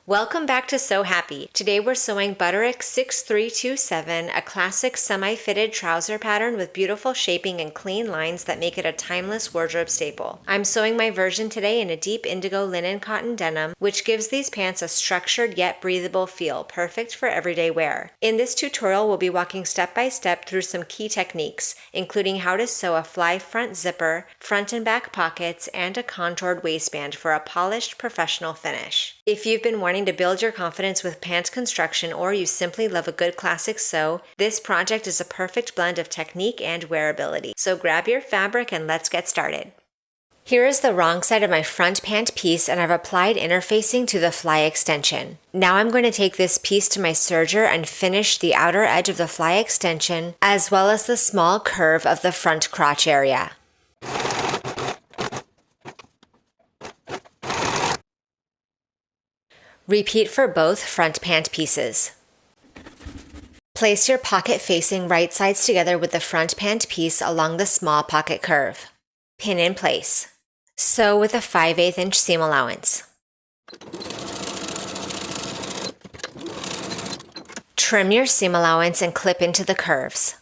Welcome back to Sew Happy. Today we're sewing Butterick 6327, a classic semi-fitted trouser pattern with beautiful shaping and clean lines that make it a timeless wardrobe staple. I'm sewing my version today in a deep indigo linen cotton denim, which gives these pants a structured yet breathable feel, perfect for everyday wear. In this tutorial, we'll be walking step by step through some key techniques, including how to sew a fly front zipper, front and back pockets, and a contoured waistband for a polished professional finish. If you've been wanting to build your confidence with pant construction, or you simply love a good classic sew, this project is a perfect blend of technique and wearability. So grab your fabric and let's get started. Here is the wrong side of my front pant piece, and I've applied interfacing to the fly extension. Now I'm going to take this piece to my serger and finish the outer edge of the fly extension, as well as the small curve of the front crotch area. Repeat for both front pant pieces. Place your pocket facing right sides together with the front pant piece along the small pocket curve. Pin in place. Sew with a 5/8 inch seam allowance. Trim your seam allowance and clip into the curves.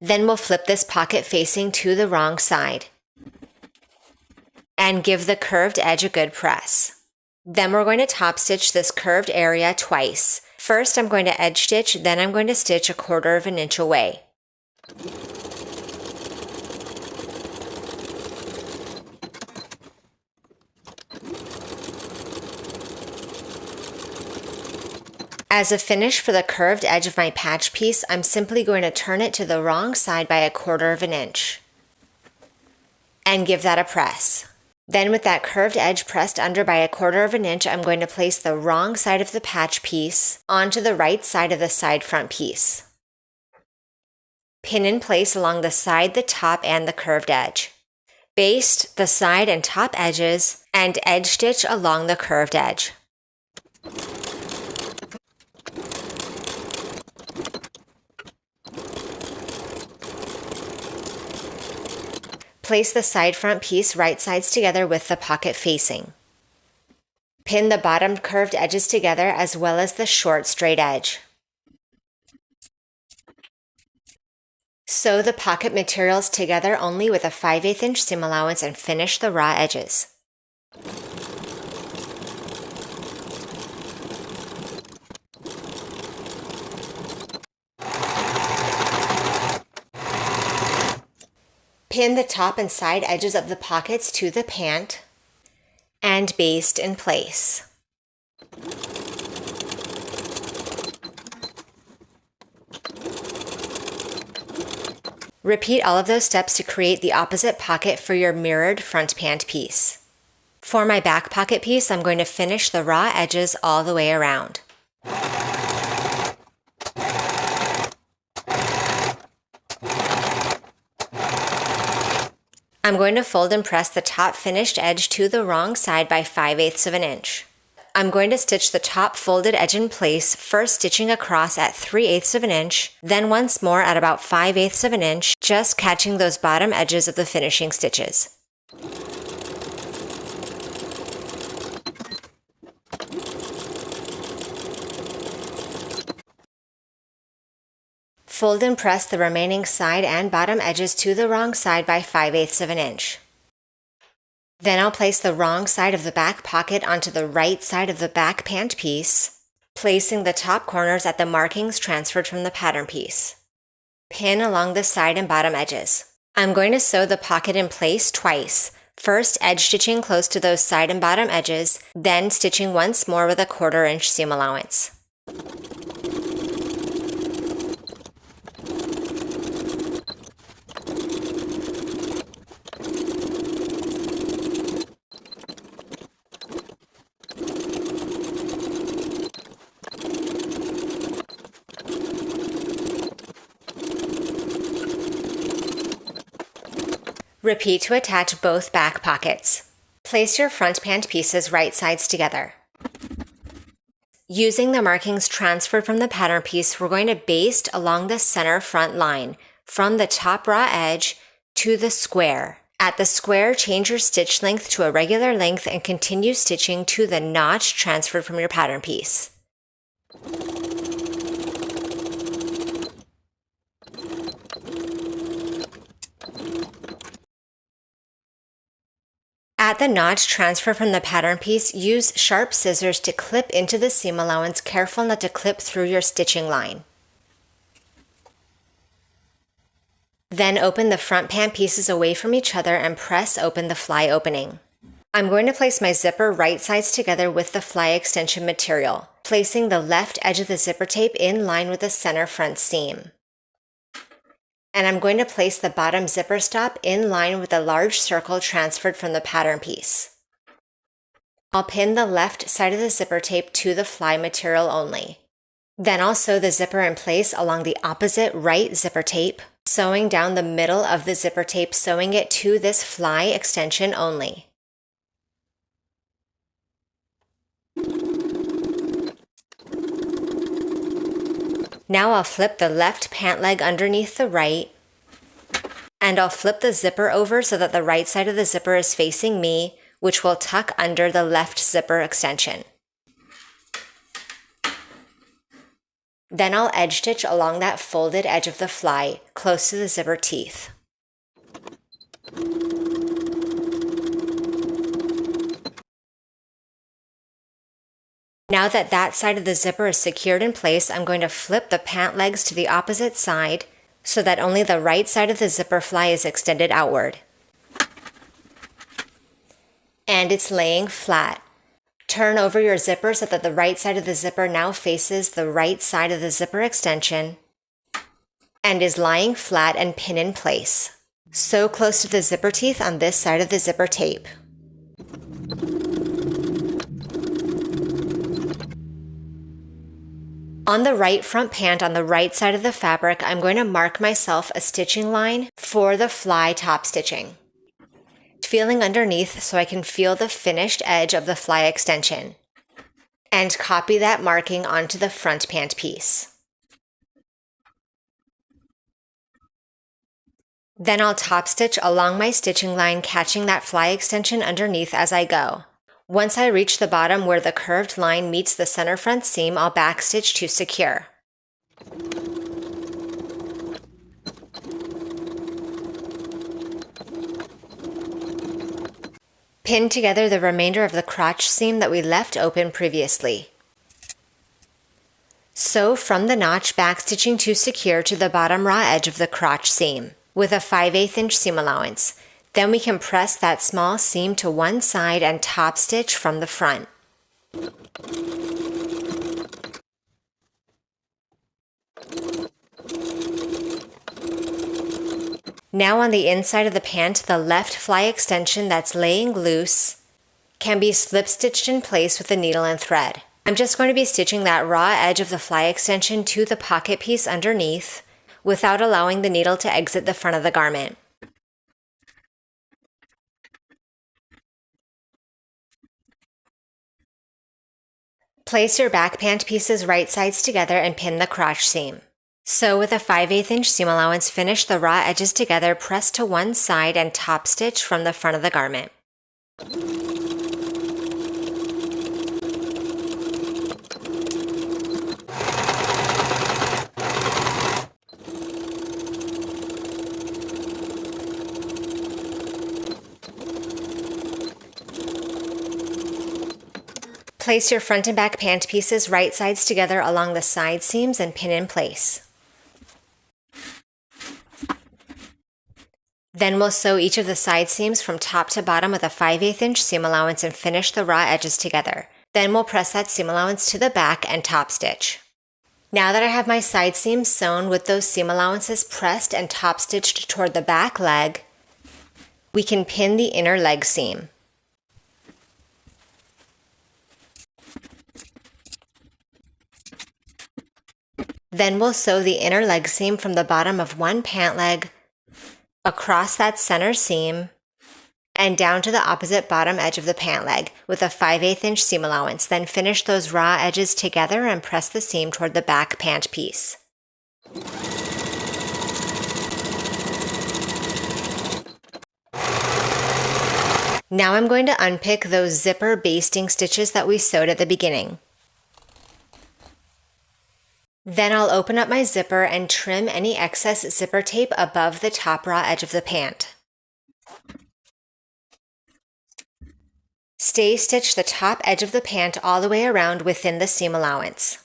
Then we'll flip this pocket facing to the wrong side and give the curved edge a good press. Then we're going to top stitch this curved area twice. First I'm going to edge stitch, then I'm going to stitch 1/4 inch away. As a finish for the curved edge of my patch piece, I'm simply going to turn it to the wrong side by 1/4 inch and give that a press. Then with that curved edge pressed under by 1/4 inch, I'm going to place the wrong side of the patch piece onto the right side of the side front piece. Pin in place along the side, the top, and the curved edge. Baste the side and top edges and edge stitch along the curved edge. Place the side front piece right sides together with the pocket facing. Pin the bottom curved edges together as well as the short straight edge. Sew the pocket materials together only with a 5/8 inch seam allowance and finish the raw edges. Pin the top and side edges of the pockets to the pant and baste in place. Repeat all of those steps to create the opposite pocket for your mirrored front pant piece. For my back pocket piece, I'm going to finish the raw edges all the way around. I'm going to fold and press the top finished edge to the wrong side by 5/8 inch. I'm going to stitch the top folded edge in place, first stitching across at 3/8 inch, then once more at about 5/8 inch, just catching those bottom edges of the finishing stitches. Fold and press the remaining side and bottom edges to the wrong side by 5/8 inch. Then I'll place the wrong side of the back pocket onto the right side of the back pant piece, placing the top corners at the markings transferred from the pattern piece. Pin along the side and bottom edges. I'm going to sew the pocket in place twice, first edge stitching close to those side and bottom edges, then stitching once more with a 1/4 inch seam allowance. Repeat to attach both back pockets. Place your front pant pieces right sides together. Using the markings transferred from the pattern piece, we're going to baste along the center front line, from the top raw edge to the square, At the square, change your stitch length to a regular length and continue stitching to the notch transferred from your pattern piece. At the notch transfer from the pattern piece, use sharp scissors to clip into the seam allowance, careful not to clip through your stitching line. Then open the front pant pieces away from each other and press open the fly opening. I'm going to place my zipper right sides together with the fly extension material, placing the left edge of the zipper tape in line with the center front seam. And I'm going to place the bottom zipper stop in line with the large circle transferred from the pattern piece. I'll pin the left side of the zipper tape to the fly material only. Then I'll sew the zipper in place along the opposite right zipper tape, sewing down the middle of the zipper tape, sewing it to this fly extension only. Now I'll flip the left pant leg underneath the right, and I'll flip the zipper over so that the right side of the zipper is facing me, which will tuck under the left zipper extension. Then I'll edge stitch along that folded edge of the fly, close to the zipper teeth. Now that that side of the zipper is secured in place, I'm going to flip the pant legs to the opposite side so that only the right side of the zipper fly is extended outward. And it's laying flat. Turn over your zipper so that the right side of the zipper now faces the right side of the zipper extension and is lying flat and pinned in place. Sew close to the zipper teeth on this side of the zipper tape. On the right front pant on the right side of the fabric, I'm going to mark myself a stitching line for the fly top stitching, feeling underneath so I can feel the finished edge of the fly extension, and copy that marking onto the front pant piece. Then I'll top stitch along my stitching line, catching that fly extension underneath as I go. Once I reach the bottom where the curved line meets the center front seam, I'll backstitch to secure. Pin together the remainder of the crotch seam that we left open previously. Sew from the notch, backstitching to secure to the bottom raw edge of the crotch seam with a 5/8 inch seam allowance. Then we can press that small seam to one side and top stitch from the front. Now on the inside of the pant, the left fly extension that's laying loose can be slip stitched in place with a needle and thread. I'm just going to be stitching that raw edge of the fly extension to the pocket piece underneath without allowing the needle to exit the front of the garment. Place your back pant pieces right sides together and pin the crotch seam. Sew with a 5/8 inch seam allowance, finish the raw edges together, press to one side and top stitch from the front of the garment. Place your front and back pant pieces right sides together along the side seams and pin in place. Then we'll sew each of the side seams from top to bottom with a 5/8 inch seam allowance and finish the raw edges together. Then we'll press that seam allowance to the back and top stitch. Now that I have my side seams sewn with those seam allowances pressed and top stitched toward the back leg, we can pin the inner leg seam. Then we'll sew the inner leg seam from the bottom of one pant leg across that center seam and down to the opposite bottom edge of the pant leg with a 5/8 inch seam allowance. Then finish those raw edges together and press the seam toward the back pant piece. Now I'm going to unpick those zipper basting stitches that we sewed at the beginning. Then I'll open up my zipper and trim any excess zipper tape above the top raw edge of the pant. Stay stitch the top edge of the pant all the way around within the seam allowance.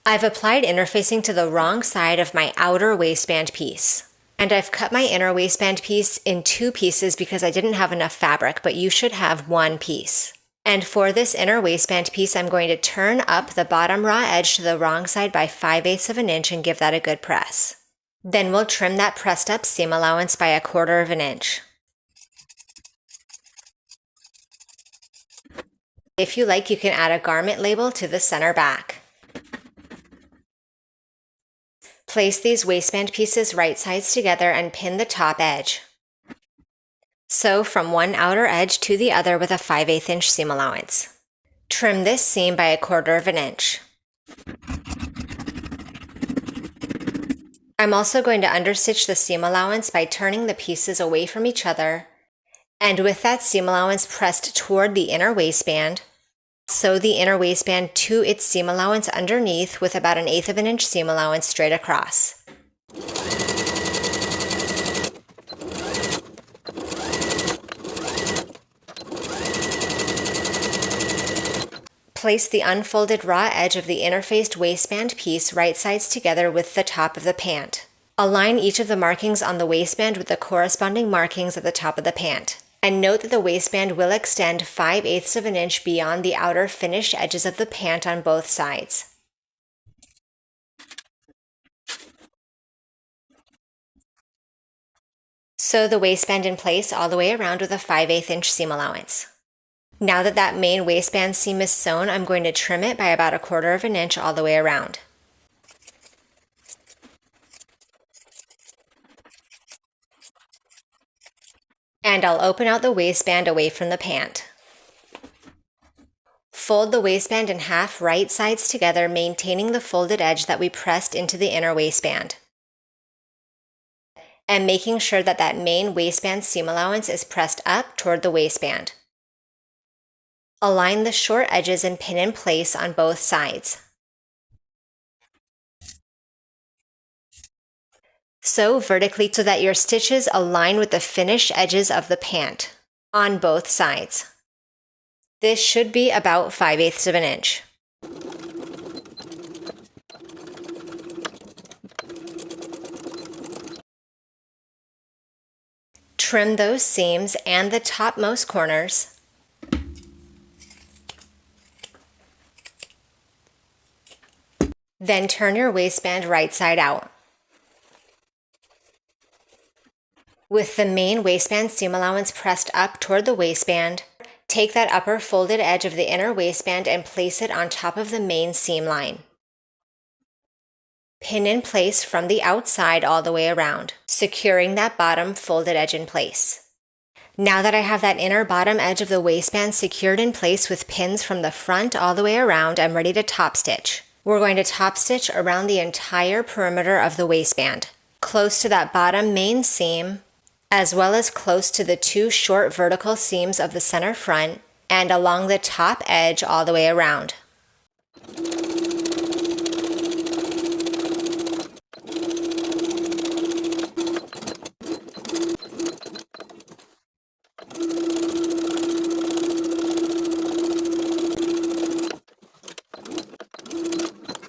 I've applied interfacing to the wrong side of my outer waistband piece. And I've cut my inner waistband piece in 2 pieces because I didn't have enough fabric, but you should have 1 piece. And for this inner waistband piece, I'm going to turn up the bottom raw edge to the wrong side by 5/8 of an inch and give that a good press. Then we'll trim that pressed up seam allowance by 1/4 of an inch. If you like, you can add a garment label to the center back. Place these waistband pieces right sides together and pin the top edge. Sew from one outer edge to the other with a 5/8 inch seam allowance. Trim this seam by 1/4 of an inch. I'm also going to understitch the seam allowance by turning the pieces away from each other, and with that seam allowance pressed toward the inner waistband, sew the inner waistband to its seam allowance underneath with about 1/8 of an inch seam allowance straight across. Place the unfolded raw edge of the interfaced waistband piece right sides together with the top of the pant. Align each of the markings on the waistband with the corresponding markings at the top of the pant. And note that the waistband will extend 5/8 of an inch beyond the outer finished edges of the pant on both sides. Sew the waistband in place all the way around with a 5/8 inch seam allowance. Now that that main waistband seam is sewn, I'm going to trim it by about 1/4 of an inch all the way around. And I'll open out the waistband away from the pant. Fold the waistband in half right sides together, maintaining the folded edge that we pressed into the inner waistband. And making sure that that main waistband seam allowance is pressed up toward the waistband. Align the short edges and pin in place on both sides. Sew vertically so that your stitches align with the finished edges of the pant on both sides. This should be about 5/8 of an inch. Trim those seams and the topmost corners. Then turn your waistband right side out. With the main waistband seam allowance pressed up toward the waistband, take that upper folded edge of the inner waistband and place it on top of the main seam line. Pin in place from the outside all the way around, securing that bottom folded edge in place. Now that I have that inner bottom edge of the waistband secured in place with pins from the front all the way around, I'm ready to top stitch. We're going to top stitch around the entire perimeter of the waistband, close to that bottom main seam, as well as close to the 2 short vertical seams of the center front and along the top edge all the way around.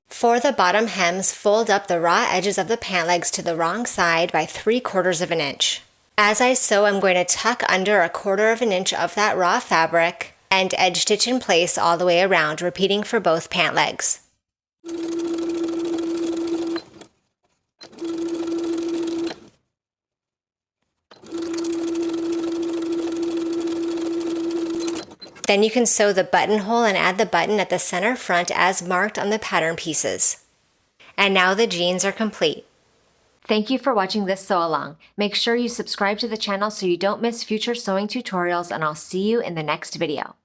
For the bottom hems, fold up the raw edges of the pant legs to the wrong side by 3/4 of an inch. As I sew, I'm going to tuck under 1/4 of an inch of that raw fabric and edge stitch in place all the way around, repeating for both pant legs. Then you can sew the buttonhole and add the button at the center front as marked on the pattern pieces. And now the jeans are complete. Thank you for watching this sew along. Make sure you subscribe to the channel so you don't miss future sewing tutorials, and I'll see you in the next video.